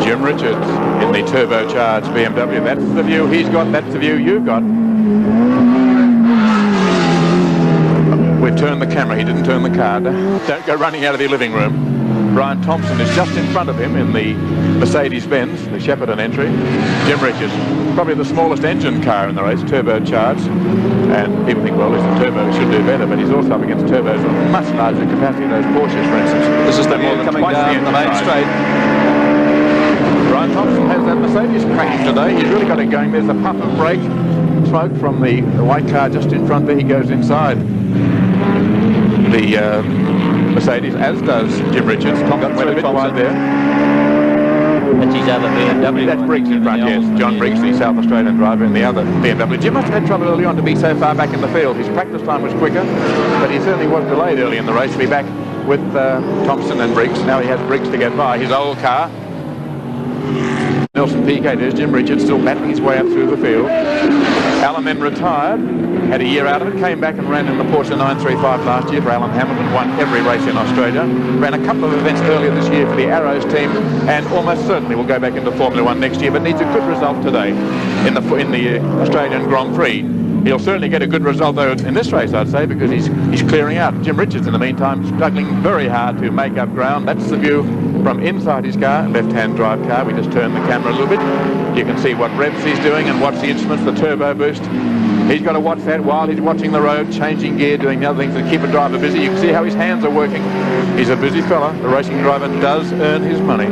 Jim Richards in the turbocharged BMW. That's the view he's got, that's the view you've got. We've turned the camera, he didn't turn the car. Don't go running out of the living room. Brian Thompson is just in front of him in the Mercedes-Benz, the Shepparton entry. Jim Richards, probably the smallest engine car in the race, turbocharged. And people think, well, listen, turbo should do better, but he's also up against turbos with much larger capacity, those Porsches, for instance. This is the more coming down the main straight. Brian Thompson has that Mercedes crash today. He's really got it going. There's a puff of brake smoke from the white car just in front there. He goes inside the Mercedes, as does Jim Richards. Thompson went a bit wide there. That's his other BMW. That's Briggs in front, yes. John Briggs, the South Australian driver in the other BMW. Jim must have had trouble early on to be so far back in the field. His practice time was quicker, but he certainly was delayed early in the race to be back with Thompson and Briggs. Now he has Briggs to get by. His old car. Nelson Piquet, there's Jim Richards still battling his way up through the field. Alan then retired, had a year out of it, came back and ran in the Porsche 935 last year for Alan Hamilton, won every race in Australia, ran a couple of events earlier this year for the Arrows team, and almost certainly will go back into Formula 1 next year, but needs a good result today in the Australian Grand Prix. He'll certainly get a good result though in this race, I'd say, because he's clearing out. Jim Richards in the meantime struggling very hard to make up ground. That's the view from inside his car, left-hand drive car. We just turn the camera a little bit. You can see what revs he's doing and watch the instruments, the turbo boost. He's got to watch that while he's watching the road, changing gear, doing the other things to keep a driver busy. You can see how his hands are working. He's a busy fella. The racing driver does earn his money.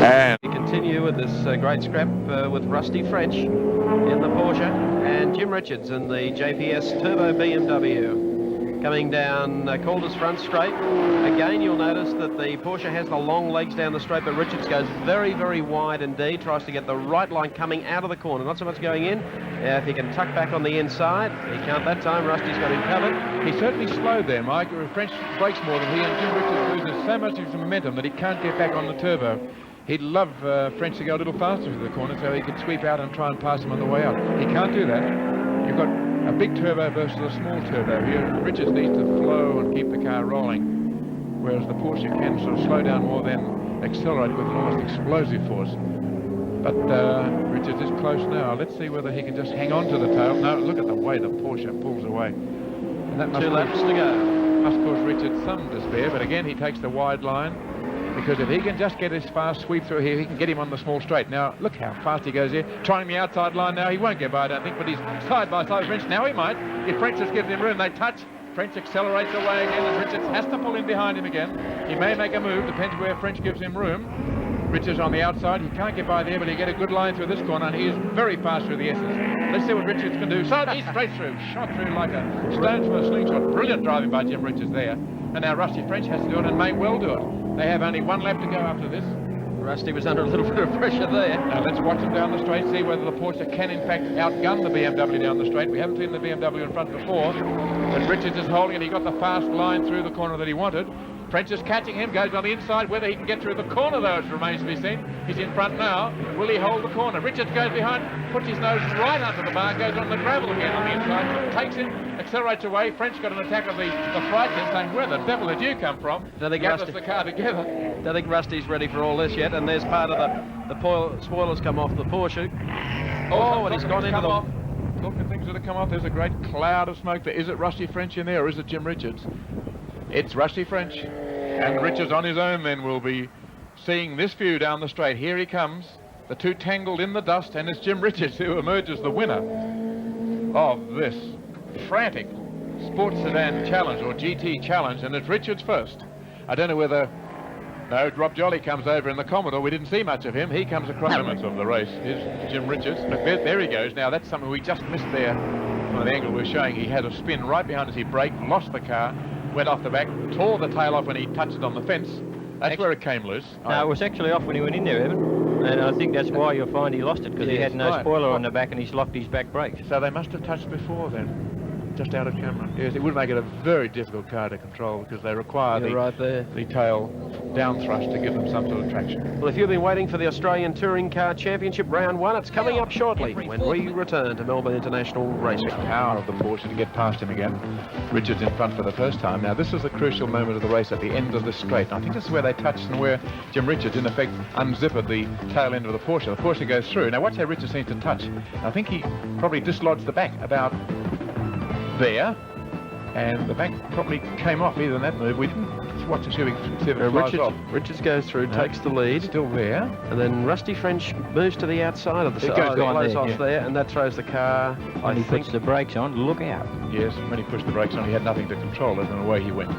And we continue with this great scrap with Rusty French in the Porsche and Jim Richards in the JPS Turbo BMW. Coming down Calder's front straight. Again, you'll notice that the Porsche has the long legs down the straight, but Richards goes very, very wide indeed. Tries to get the right line coming out of the corner, not so much going in. If he can tuck back on the inside, he can't that time. Rusty's got him covered. He certainly slowed there, Mike. French brakes more than he, and Jim Richards loses so much of his momentum that he can't get back on the turbo. He'd love French to go a little faster through the corner so he could sweep out and try and pass him on the way out. He can't do that. You've got a big turbo versus a small turbo here. Richards needs to flow and keep the car rolling, whereas the Porsche can sort of slow down more than accelerate with an almost explosive force. But Richards is close now. Let's see whether he can just hang on to the tail. No, look at the way the Porsche pulls away. And that must 2 laps to go. Must cause Richards some despair, but again he takes the wide line. Because if he can just get his fast sweep through here, he can get him on the small straight. Now, look how fast he goes here. Trying the outside line now. He won't get by, I don't think, but he's side by side with French. Now he might. If French just gives him room, they touch. French accelerates away again, and Richards has to pull in behind him again. He may make a move, depends where French gives him room. Richards on the outside. He can't get by there, but he get a good line through this corner, and he is very fast through the S's. Let's see what Richards can do. So he's straight through. Shot through like a stone from a slingshot. Brilliant driving by Jim Richards there. And now Rusty French has to do it and may well do it. They have only 1 lap to go after this. Rusty was under a little bit of pressure there. Now let's watch him down the straight, see whether the Porsche can in fact outgun the BMW down the straight. We haven't seen the BMW in front before, but Richards is holding it. He got the fast line through the corner that he wanted. French is catching him, goes on the inside. Whether he can get through the corner, though, it remains to be seen. He's in front now. Will he hold the corner? Richards goes behind, puts his nose right under the bar, goes on the gravel again on the inside, takes him, accelerates away. French got an attack of the fright then, saying, where the devil did you come from? Gathers the car together. Don't think Rusty's ready for all this yet, and there's part of the spoilers come off the Porsche. Oh, and he's gone into the... Talking of things that have come off, there's a great cloud of smoke there. Is it Rusty French in there, or is it Jim Richards? It's Rusty French. And Richards on his own then will be seeing this view down the straight. Here he comes, the two tangled in the dust, and it's Jim Richards who emerges the winner of this frantic sports sedan challenge, or GT challenge, and it's Richards first. I don't know whether... No, Rob Jolly comes over in the Commodore. We didn't see much of him. He comes across elements of the race. Here's Jim Richards. Look, there he goes. Now, that's something we just missed there from the angle we're showing. He had a spin right behind as he braked, lost the car, went off the back, tore the tail off when he touched it on the fence. That's where it came loose. No, it was actually off when he went in there, Evan. And I think that's why you'll find he lost it, because he had no spoiler on the back and he's locked his back brakes. So they must have touched before then. just out of camera. Yes, it would make it a very difficult car to control because they require the tail down thrust to give them some sort of traction. Well, if you've been waiting for the Australian Touring Car Championship round 1, it's coming up shortly when we return to Melbourne International Racing. Power of the Porsche to get past him again. Richards in front for the first time. Now, this is the crucial moment of the race at the end of the straight. And I think this is where they touched and where Jim Richards, in effect, unzippered the tail end of the Porsche. The Porsche goes through. Now, watch how Richards seems to touch. I think he probably dislodged the back about there, and the back probably came off either in that move. We didn't watch the see if it flies off. Richards goes through, takes the lead. Still there. And then Rusty French moves to the outside of the It side. goes Off there, and that throws the car. When he puts the brakes on, look out. Yes, when he pushed the brakes on, he had nothing to control it, and away he went.